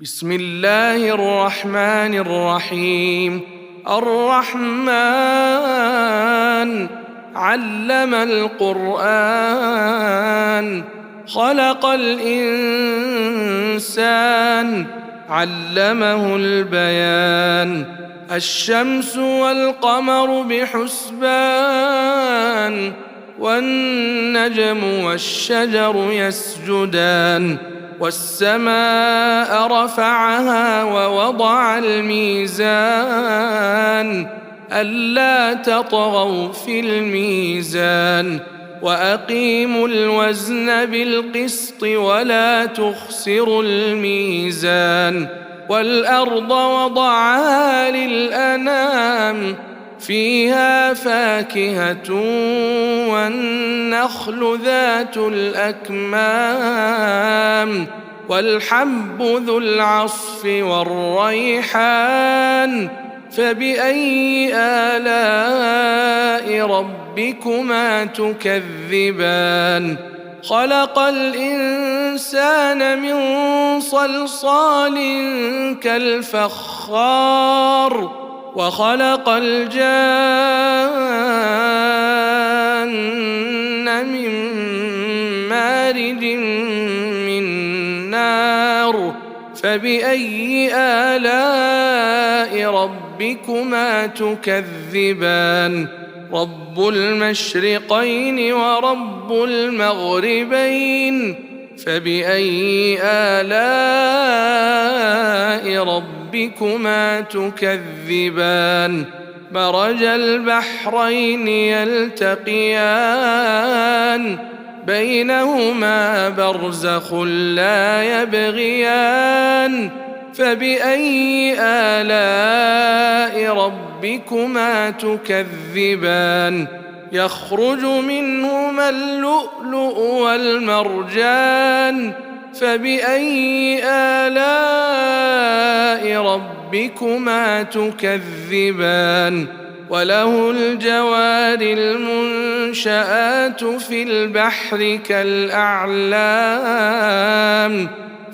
بسم الله الرحمن الرحيم. الرحمن علم القرآن، خلق الإنسان، علمه البيان. الشمس والقمر بحسبان، والنجم والشجر يسجدان. والسماء رفعها ووضع الميزان، ألا تطغوا في الميزان، وأقيموا الوزن بالقسط ولا تخسروا الميزان. والأرض وضعها للأنام، فيها فاكهة والنخل ذات الأكمام، والحب ذو العصف والريحان. فبأي آلاء ربكما تكذبان؟ خلق الإنسان من صلصال كالفخار، وخلق الجان من مارج من نار. فبأي آلاء ربكما تكذبان؟ رب المشرقين ورب المغربين. فبأي آلاء ربكما تكذبان؟ مرج البحرين يلتقيان، بينهما برزخ لا يبغيان. فبأي آلاء ربكما تكذبان؟ يخرج منهما اللؤلؤ والمرجان. فبأي آلاء ربكما تكذبان؟ وله الجوار المنشآت في البحر كالأعلام.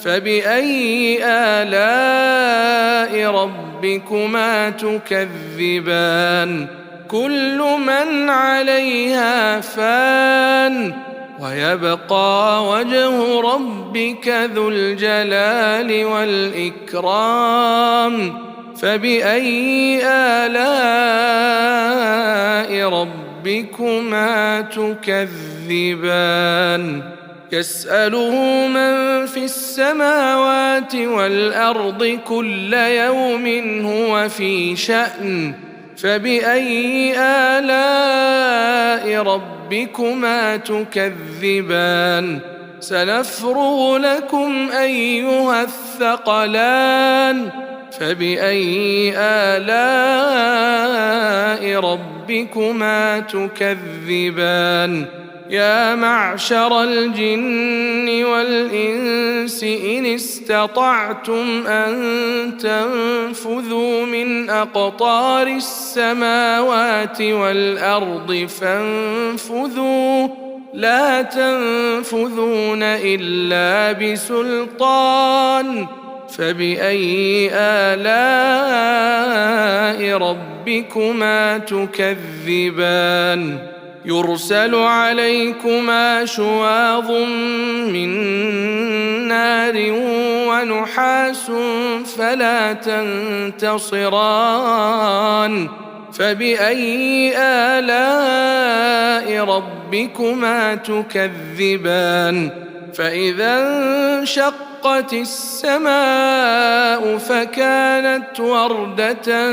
فبأي آلاء ربكما تكذبان؟ كل من عليها فان، ويبقى وجه ربك ذو الجلال والإكرام. فبأي آلاء ربكما تكذبان؟ يسأله من في السماوات والأرض كل يوم هو في شأن. فبأي آلاء ربكما تكذبان؟ سنفرغ لكم أيها الثقلان. فبأي آلاء ربكما تكذبان؟ يا معشر الجن والإنس إن استطعتم أن تنفذوا من أقطار السماوات والأرض فانفذوا، لا تنفذون إلا بسلطان. فبأي آلاء ربكما تكذبان؟ يرسل عليكما شواظ من نار ونحاس فلا تنتصران. فبأي آلاء ربكما تكذبان؟ فإذا انشقت السماء فكانت وردة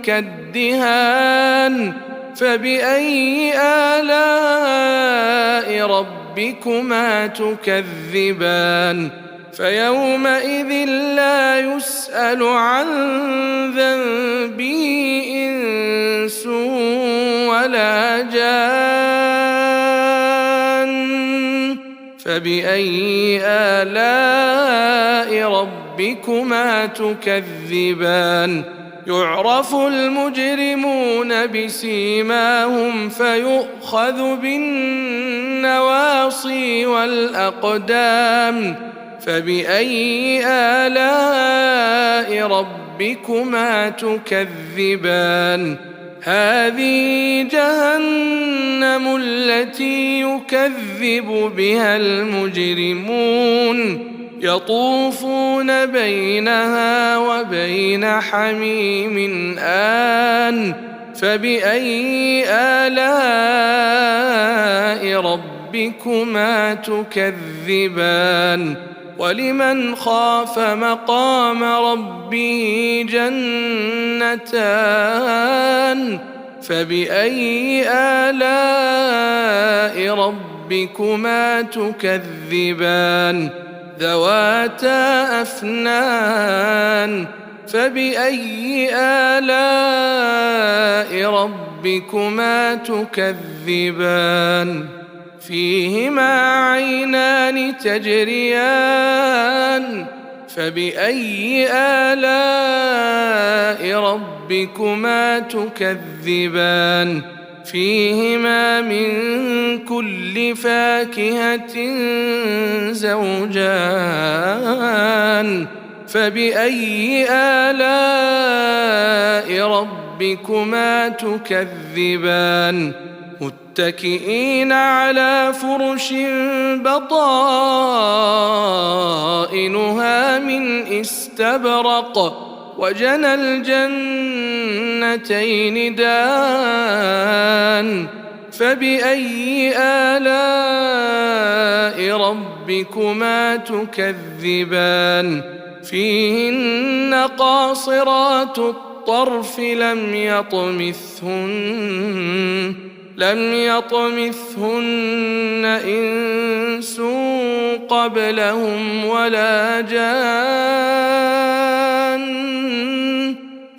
كالدهان. فبأي آلاء ربكما تكذبان؟ فيومئذ لا يسأل عن ذنبه إنس ولا جان. فبأي آلاء ربكما تكذبان؟ يعرف المجرمون بسيماهم فيؤخذ بالنواصي والأقدام. فبأي آلاء ربكما تكذبان هذه جهنم التي يكذب بها المجرمون يطوفون بينها وبين حميم آن فبأي آلاء ربكما تكذبان ولمن خاف مقام ربه جنتان فبأي آلاء ربكما تكذبان ذواتا أفنان فبأي آلاء ربكما تكذبان فيهما عينان تجريان فبأي آلاء ربكما تكذبان فيهما من كل فاكهة زوجان فبأي آلاء ربكما تكذبان متكئين على فرش بطائنها من استبرق وجنى الجنتين دان فبأي آلاء ربكما تكذبان فيهن قاصرات الطرف لم يطمثهن إنس قبلهم ولا جان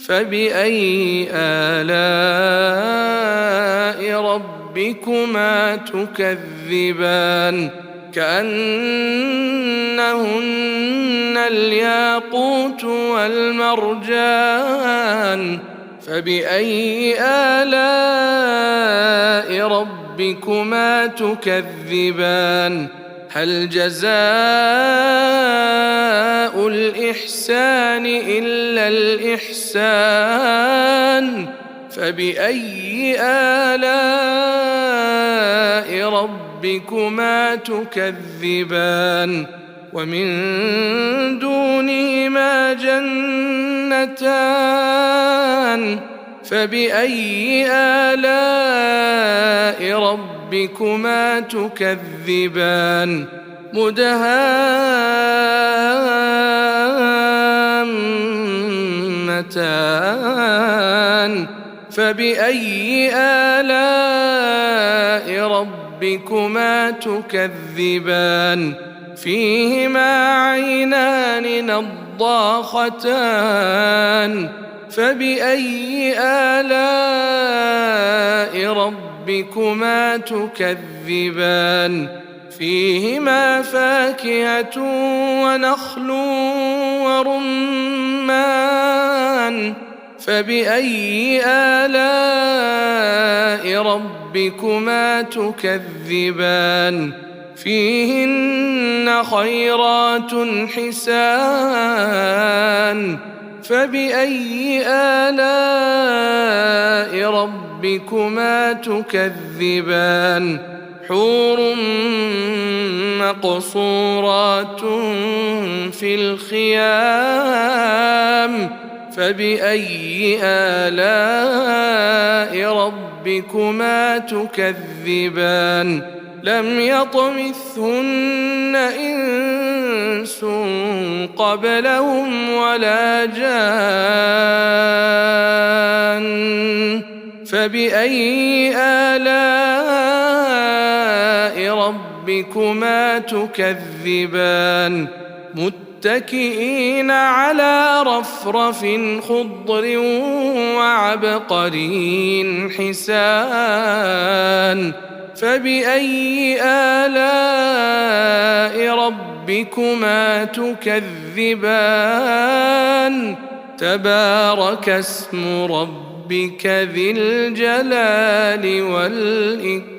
فبأي آلاء ربكما تكذبان كأنهن الياقوت والمرجان فبأي آلاء ربكما تكذبان هل جزاء الإحسان إلا الإحسان فبأي آلاء ربكما تكذبان ومن دونهما جنتان فبأي آلاء ربكما تكذبان مدهامتان فبأي آلاء ربكما تكذبان فيهما عينان نضاختان فبأي آلاء ربكما تكذبان فيهما فاكهة ونخل ورمان فبأي آلاء ربكما تكذبان فيهن خيرات حسان فبأي آلاء ربكما تكذبان حور مقصورات في الخيام فبأي آلاء ربكما تكذبان لم يطمثهن إنس قبلهم ولا جان فبأي آلاء ربكما تكذبان متكئين على رفرف خضر وعبقري حسان فبأي آلاء ربكما تكذبان تبارك اسم ربك ذي الجلال والإكرام